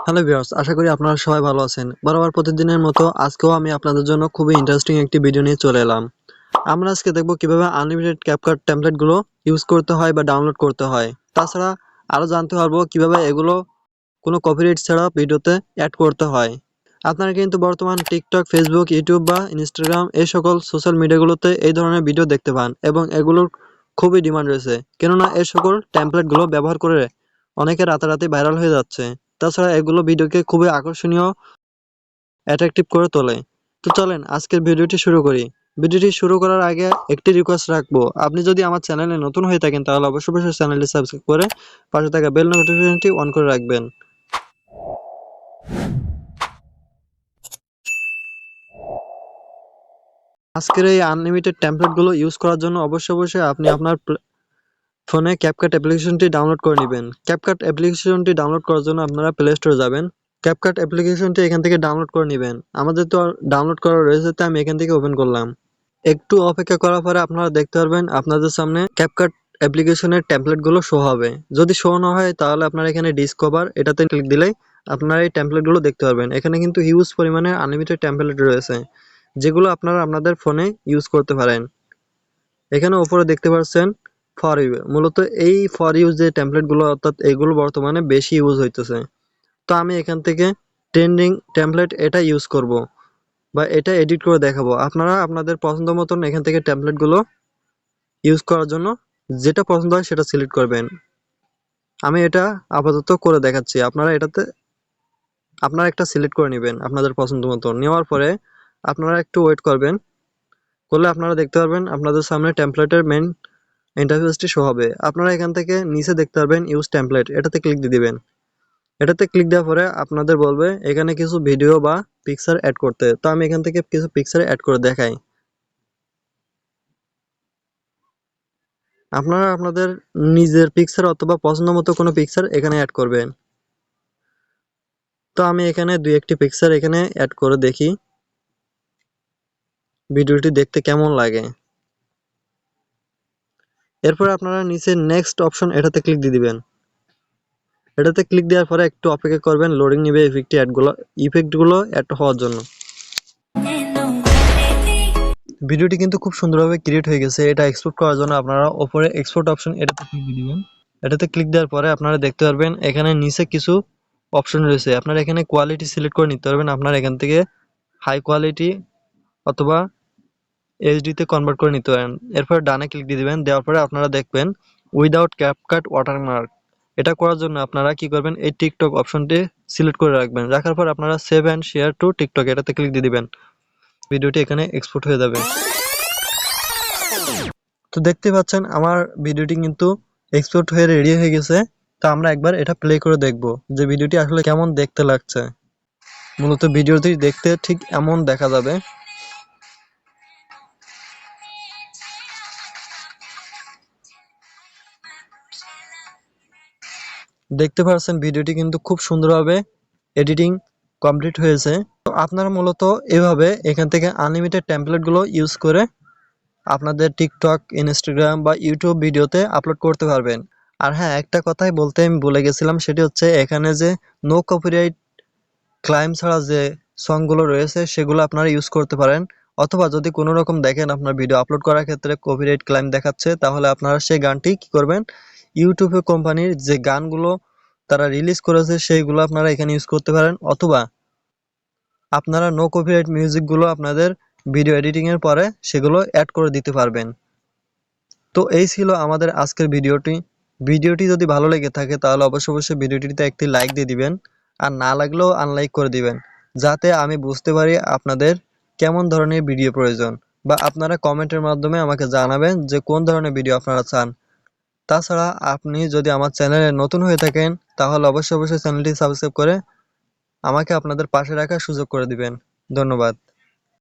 Hello viewers, আশা করি আপনারা সবাই ভালো আছেন। বরাবর প্রতিদিনের মতো আজকেও আমি আপনাদের জন্য খুবই ইন্টারেস্টিং একটি ভিডিও নিয়ে চলে এলাম। আমরা আজকে দেখব কিভাবে আনলিমিটেড ক্যাপকাট টেমপ্লেটগুলো ইউজ করতে হয় বা ডাউনলোড করতে হয়। তাছাড়া আরও জানতে পারবো কিভাবে এগুলো কোনো কপিরাইট ছাড়া ভিডিওতে অ্যাড করতে হয়। আপনারা কিন্তু বর্তমান টিকটক, ফেসবুক, ইউটিউব বা ইনস্টাগ্রাম এই সকল সোশ্যাল মিডিয়াগুলোতে এই ধরনের ভিডিও দেখতে পান এবং এগুলোর খুবই ডিমান্ড রয়েছে। কেননা এই সকল টেমপ্লেটগুলো ব্যবহার করে অনেকে রাতারাতি ভাইরাল হয়ে যাচ্ছে। তাছাড়া এগুলো ভিডিওকে খুবই আকর্ষণীয়, অ্যাট্রাকটিভ করে তোলে। তো চলেন আজকের ভিডিওটি শুরু করি। ভিডিওটি শুরু করার আগে একটি রিকোয়েস্ট রাখবো, আপনি যদি আমার চ্যানেলে নতুন হয়ে থাকেন তাহলে অবশ্যই চ্যানেলটি সাবস্ক্রাইব করে পাশে থাকা বেল নোটিফিকেশনটি অন করে রাখবেন। আজকের এই আনলিমিটেড টেমপ্লেটগুলো ইউজ করার জন্য অবশ্যই আপনি আপনার ফোনে ক্যাপকাট অ্যাপ্লিকেশনটি ডাউনলোড করে নেবেন। ক্যাপকাট অ্যাপ্লিকেশনটি ডাউনলোড করার জন্য আপনারা প্লে স্টোরে যাবেন। ক্যাপকাট অ্যাপ্লিকেশনটি এখান থেকে ডাউনলোড করে নেবেন। আমাদের তো ডাউনলোড করা রয়েছে, তাই আমি এখান থেকে ওপেন করলাম। একটু অপেক্ষা করার পরে আপনারা দেখতে পারবেন আপনাদের সামনে ক্যাপকাট অ্যাপ্লিকেশনের টেমপ্লেটগুলো শো হবে। যদি শো না হয় তাহলে আপনারা এখানে ডিসকভার এটাতে ক্লিক দিলেই আপনারা এই টেমপ্লেটগুলো দেখতে পারবেন। এখানে কিন্তু হিউজ পরিমাণে আনলিমিটেড টেমপ্লেট রয়েছে, যেগুলো আপনারা আপনাদের ফোনে ইউজ করতে পারেন। এখানে উপরে দেখতে পাচ্ছেন ফর ইউ, মূলত এই ফর ইউ যে টেমপ্লেটগুলো অর্থাৎ এগুলো বর্তমানে বেশি ইউজ হইতেছে। তো আমি এখান থেকে ট্রেন্ডিং টেমপ্লেট এটা ইউজ করব বা এটা এডিট করে দেখাবো। আপনারা আপনাদের পছন্দ মতন এখান থেকে টেমপ্লেটগুলো ইউজ করার জন্য যেটা পছন্দ হয় সেটা সিলেক্ট করবেন। আমি এটা আপাতত করে দেখাচ্ছি। আপনারা একটা সিলেক্ট করে নেবেন আপনাদের পছন্দ মতো। নেওয়ার পরে আপনারা একটু ওয়েট করবেন, করলে আপনারা দেখতে পারবেন আপনাদের সামনে টেমপ্লেটের মেইন ইন্টারফেসটি শো হবে। আপনারা এখান থেকে নিচে দেখতে পারবেন ইউজ টেমপ্লেট, এটাতে ক্লিক দিয়ে দিবেন। এটাতে ক্লিক দেওয়ার পরে আপনাদের বলবে এখানে কিছু ভিডিও বা পিকচার অ্যাড করতে। তো আমি এখান থেকে কিছু পিকচার অ্যাড করে দেখাই। আপনারা আপনাদের নিজের পিকচার অথবা পছন্দ মতো কোনো পিকচার এখানে অ্যাড করবেন। তো আমি এখানে দুই একটি পিকচার এখানে অ্যাড করে দেখি ভিডিওটি দেখতে কেমন লাগে। এরপর আপনারা নিচে নেক্সট অপশন এটাতে ক্লিক দিয়ে দিবেন। এটাতে ক্লিক দেওয়ার পরে একটু অপেক্ষা করবেন, লোডিং নিবে ইফেক্টগুলো অ্যাড হওয়ার জন্য। ভিডিওটি কিন্তু খুব সুন্দরভাবে ক্রিয়েট হয়ে গেছে। এটা এক্সপোর্ট করার জন্য আপনারা উপরে এক্সপোর্ট অপশন এটাতে ক্লিক দিয়ে দিবেন। এটাতে ক্লিক দেওয়ার পরে আপনারা দেখতে পারবেন এখানে নিচে কিছু অপশন রয়েছে। আপনারা এখানে কোয়ালিটি সিলেক্ট করে নিতে পারবেন। আপনারা এখান থেকে হাই কোয়ালিটি অথবা এইচডিতে কনভার্ট করে নিতে পারেন। এরপর ডানে ক্লিক দিয়ে দিবেন। দেওয়ার পরে আপনারা দেখবেন উইদাউট ক্যাপকাট ওয়াটারমার্ক। এটা করার জন্য আপনারা কি করবেন, এই টিকটক অপশনটি সিলেক্ট করে রাখবেন। রাখার পর আপনারা save and share two TikTok এটাতে ক্লিক দিয়ে দিবেন। ভিডিওটি এখানে এক্সপোর্ট হয়ে যাবে। তো দেখতে পাচ্ছেন আমার ভিডিওটি কিন্তু এক্সপোর্ট হয়ে রেডি হয়ে গেছে। তো আমরা একবার এটা প্লে করে দেখব যে ভিডিওটি আসলে কেমন দেখতে লাগছে। মূলত ভিডিওটি দেখতে ঠিক এমন দেখা যাবে। দেখতে পাচ্ছেন ভিডিওটি কিন্তু খুব সুন্দরভাবে এডিটিং কমপ্লিট হয়েছে। তো আপনারা মূলত এভাবে এখান থেকে আনলিমিটেড টেমপ্লেটগুলো ইউজ করে আপনাদের টিকটক, ইনস্টাগ্রাম বা ইউটিউব ভিডিওতে আপলোড করতে পারবেন। আর হ্যাঁ, একটা কথাই বলতে আমি ভুলে গেছিলাম, সেটি হচ্ছে এখানে যে নো কপিরাইট ক্লাইম ছাড়া যে সংগুলো রয়েছে সেগুলো আপনারা ইউজ করতে পারেন। অথবা যদি কোনো রকম দেখেন আপনার ভিডিও আপলোড করার ক্ষেত্রে কপিরাইট ক্লাইম দেখাচ্ছে, তাহলে আপনারা সেই গানটি কি করবেন, ইউটিউবে কোম্পানির যে গানগুলো তারা রিলিজ করেছে সেইগুলো আপনারা এখানে ইউজ করতে পারেন। অথবা আপনারা নো কপিরাইট মিউজিকগুলো আপনাদের ভিডিও এডিটিং এর পরে সেগুলো অ্যাড করে দিতে পারবেন। তো এই ছিল আমাদের আজকের ভিডিওটি যদি ভালো লেগে থাকে তাহলে অবশ্যই ভিডিওটিতে একটি লাইক দিয়ে দিবেন, আর না লাগলেও আনলাইক করে দিবেন, যাতে আমি বুঝতে পারি আপনাদের কেমন ধরনের ভিডিও প্রয়োজন। বা আপনারা কমেন্টের মাধ্যমে আমাকে জানাবেন যে কোন ধরনের ভিডিও আপনারা চান। তাছাড়া আপনি যদি আমার চ্যানেলে নতুন হয়ে থাকেন তাহলে অবশ্যই চ্যানেলটি সাবস্ক্রাইব করে আমাকে আপনাদের পাশে রাখার সুযোগ করে দিবেন। ধন্যবাদ।